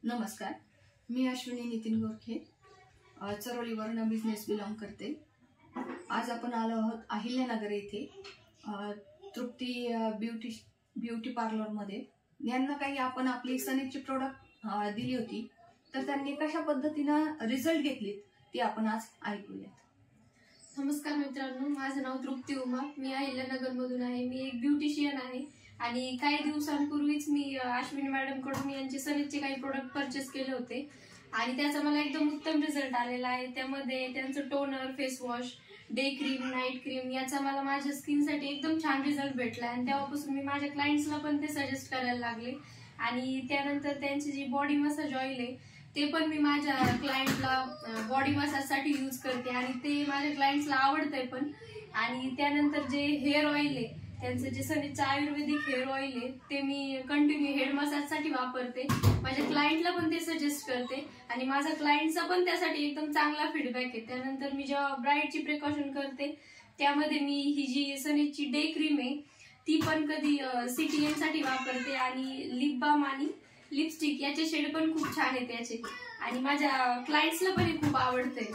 नमस्कार, मी Ashwini Nitin Gorkhe, चरोलीवरून business belong करते। आज आपण आलो आहोत अहिल्यानगर येथे तृप्ती ब्युटी पार्लरमध्ये। यांना काही आपण आपली सनेजची प्रोडक्ट दिली होती, तर त्यांनी कशा पद्धतीने रिझल्ट घेतले ते आपण आज ऐकूया। नमस्कार मित्रांनो, माझं नाव तृप्ती उमा, मी अहिल्यानगर मधून आहे। मी एक ब्युटिशियन आहे आणि काही दिवसांपूर्वीच मी अश्विनी मॅडम कडून यांचे सनेजचे काही प्रोडक्ट परचेस केले होते आणि त्याचा मला एकदम उत्तम रिझल्ट आलेला आहे। त्यामध्ये त्यांचं toner, face wash, day cream, night cream याचा मला माझ्या स्किनसाठी एकदम छान रिझल्ट भेटला आणि तेव्हापासून मी माझ्या क्लायंट्सला पण ते सजेस्ट करायला लागले। आणि त्यानंतर त्यांची जी बॉडी मसाज ऑइल आहे ते पण मी माझ्या क्लायंटला बॉडी मसाजसाठी यूज करते आणि ते माझ्या क्लायंट्सला आवडतंय पण। आणि त्यानंतर जे हेअर ऑइल आहे, त्यांचं जे सनेजचं आयुर्वेदिक हेअर ऑइल आहे ते मी कंटिन्यू हेड मसाजसाठी वापरते, माझ्या क्लायंटला पण ते सजेस्ट करते आणि माझा क्लायंटचा पण त्यासाठी एकदम चांगला फीडबॅक आहे। त्यानंतर मी जेव्हा ब्राईडची प्रिकॉशन करते त्यामध्ये मी ही जी सनेजची डे क्रीम आहे ती पण कधी CTN साठी वापरते आणि लिप बाम आणि लिपस्टिक याचे शेड पण खूप छान आहेत याचे आणि माझ्या क्लायंट्सला पण हे खूप आवडतंय।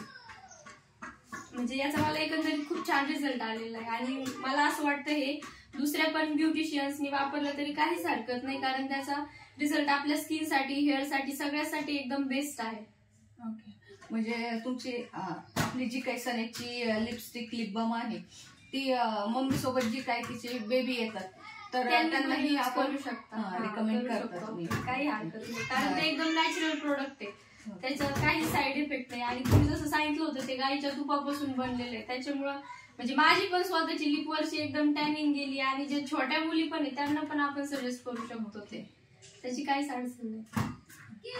म्हणजे याचा मला एकंदरीत खूप छान रिझल्ट आलेला आहे आणि मला असं वाटतं हे दुसऱ्या पण ब्युटिशियन्सनी वापरलं तरी काहीच हरकत नाही, कारण त्याचा रिझल्ट आपल्या स्किनसाठी, हेअरसाठी, सगळ्यासाठी एकदम बेस्ट आहे। ओके, म्हणजे तुमची आपली जी काही सनेजची लिपस्टिक, लिप बाम आहे ती मम्मी सोबत जी काही तिचे बेबी येतात तर त्यांनाही आपण रिकमेंड करतात, काही हरकत नाही, कारण ते एकदम नॅचरल प्रोडक्ट आहे, त्याचं काही साईड इफेक्ट नाही आणि तुम्ही जसं सांगितलं होतं ते गाईच्या तुपापासून बनलेलं आहे, त्याच्यामुळं म्हणजे माझी पण स्वतःची लिपवरची एकदम टॅनिंग गेली आणि जे छोट्या मुली पण आहे त्यांना पण आपण सजेस्ट करू शकतो ते, त्याची काहीच अडचण नाही।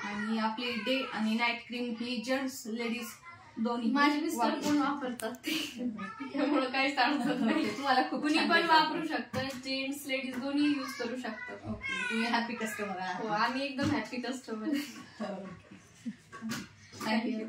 आणि आपली डे आणि नाईट क्रीम ही जेंट्स लेडीज दोन्ही माझे मिस्टर पण वापरतात त्यामुळे काहीच अडचण नाही, तुम्हाला कुणी पण वापरू शकतं, जेंट्स लेडीज दोन्ही यूज करू शकतात। ओके, तुम्ही हॅपी कस्टमर आहात? हो, आम्ही एकदम हॅपी कस्टमर आहे। थँक्यू।